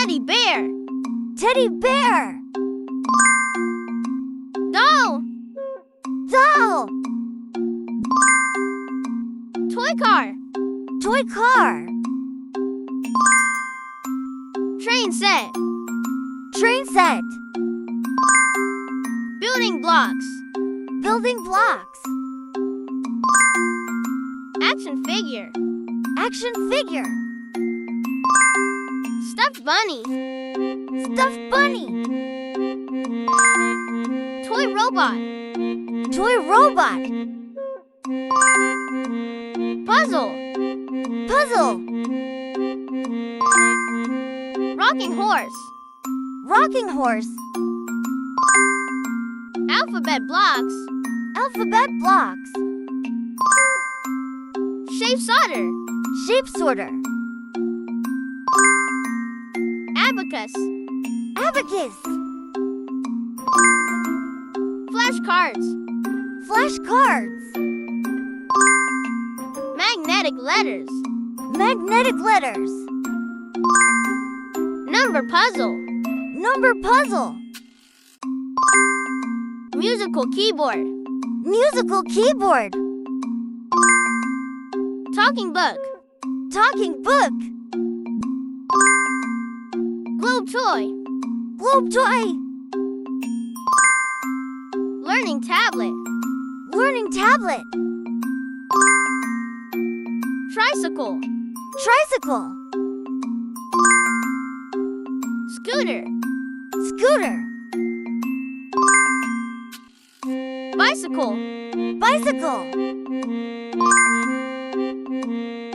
Teddy bear. Teddy bear. Doll. Doll. Toy car. Toy car. Train set. Train set. Building blocks. Building blocks. Action figure. Action figure. Stuffed bunny. Stuffed bunny. Toy robot. Toy robot. Puzzle. Puzzle. Rocking horse. Rocking horse. Alphabet blocks. Alphabet blocks. Shape sorter. Shape sorter. Abacus. Abacus. Flashcards. Flashcards. Magnetic letters. Magnetic letters. Number puzzle. Number puzzle. Musical keyboard. Musical keyboard. Talking book. Talking book. Globe toy. Globe toy. Learning tablet. Learning tablet. Tricycle. Tricycle. Scooter. Scooter. Bicycle. Bicycle.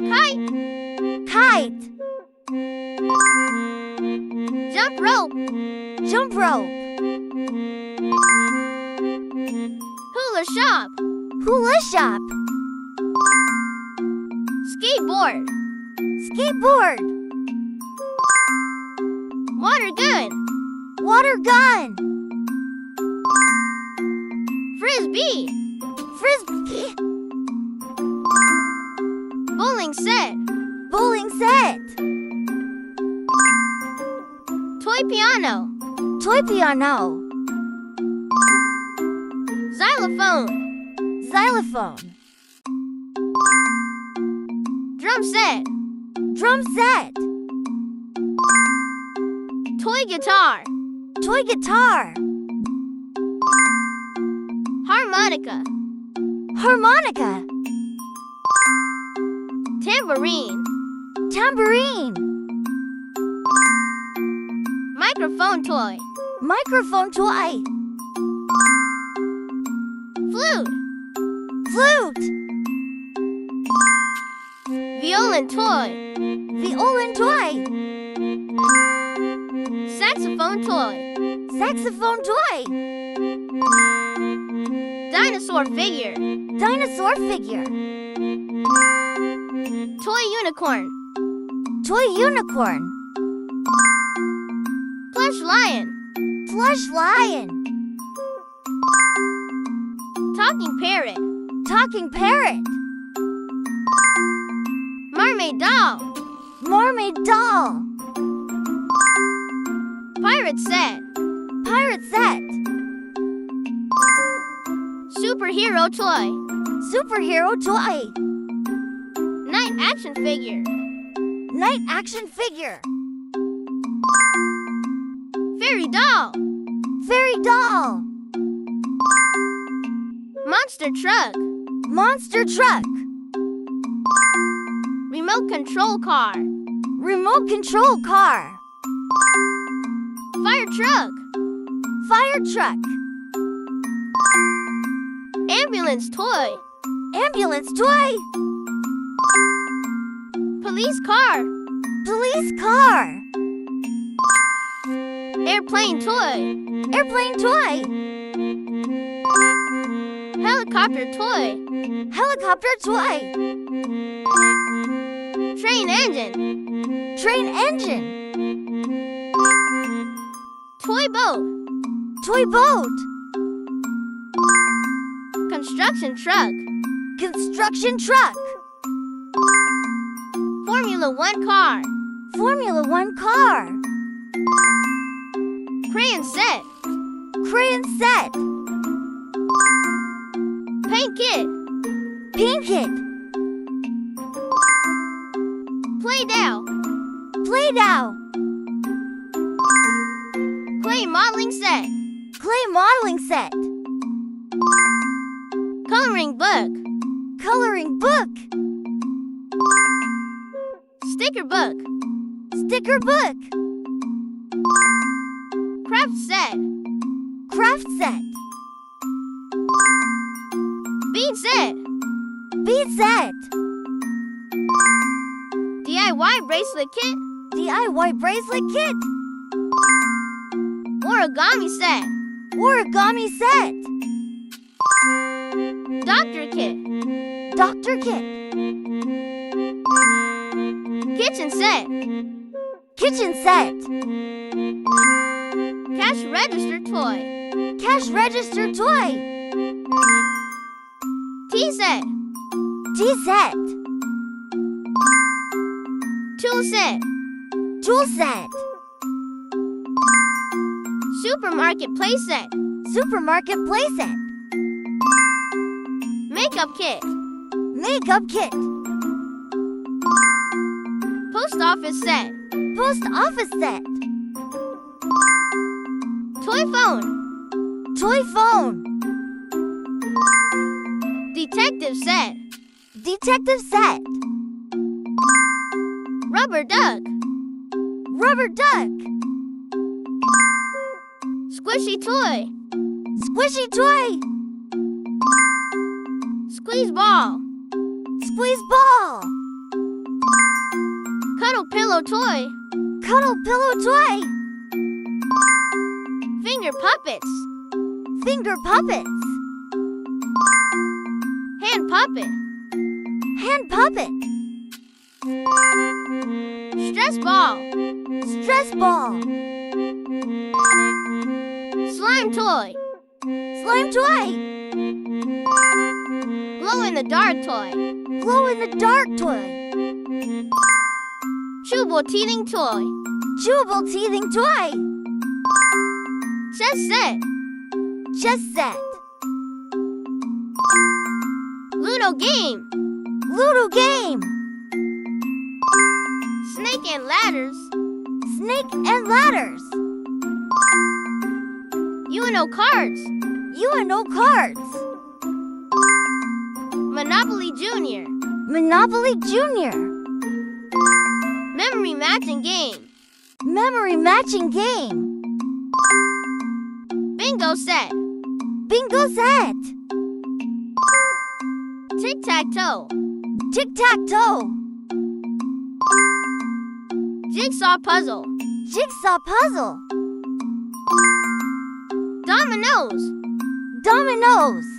Kite. Kite. Jump rope. Jump rope. Hula shop. Hula shop. Skateboard. Skateboard. Water gun. Water gun. Frisbee. Frisbee. Bowling set. Bowling set. Toy piano. Toy piano. Xylophone. Xylophone. Drum set. Drum set. Toy guitar. Toy guitar. Harmonica. Harmonica. Tambourine. Tambourine. Microphone toy. Microphone toy. Flute. Flute. Violin toy. Violin toy. Saxophone toy. Saxophone toy. Dinosaur figure. Dinosaur figure. Toy unicorn. Toy unicorn. Plush lion. Plush lion. Talking parrot. Talking parrot. Mermaid doll. Mermaid doll. Pirate set. Pirate set. Superhero toy. Superhero toy. Night action figure. Night action figure. Fairy doll. Fairy doll. Monster truck. Monster truck. Remote control car. Remote control car. Fire truck. Fire truck. Ambulance toy. Ambulance toy. Police car. Police car. Airplane toy. Airplane toy. Helicopter toy. Helicopter toy. Train engine. Train engine. Toy boat. Toy boat. Construction truck. Construction truck. Formula One car. Formula One car. Crayon set. Crayon set. Paint kit. Paint kit. Play-Doh. Play-Doh. Clay modeling set. Clay modeling set. Coloring book. Coloring book. Sticker book. Sticker book. Craft set. Craft set. Bead set. Bead set. DIY bracelet kit. DIY bracelet kit. Origami set. Origami set. Doctor kit. Doctor kit. Kitchen set. Kitchen set. Cash register toy. Cash register toy. Tea set. Tea set. Tool set. Tool set. Supermarket play set. Supermarket play set. Makeup kit. Makeup kit. Post office set. Post office set. Toy phone. Toy phone. Detective set. Detective set. Rubber duck. Rubber duck. Squishy toy. Squishy toy. Squeeze ball. Squeeze ball. Cuddle pillow toy. Cuddle pillow toy. Finger puppets. Finger puppets. Hand puppet. Hand puppet. Stress ball. Stress ball. Slime toy. Slime toy. Glow in the dark toy. Glow in the dark toy. Chewable teething toy. Chewable teething toy. Chess set. Chess set. Ludo game. Ludo game. Snake and ladders. Snake and ladders. UNO cards. UNO cards. Monopoly Junior. Monopoly Junior. Memory matching game. Memory matching game. Bingo set. Bingo set. Tic-tac-toe. Tic-tac-toe. Jigsaw puzzle. Jigsaw puzzle. Dominoes. Dominoes.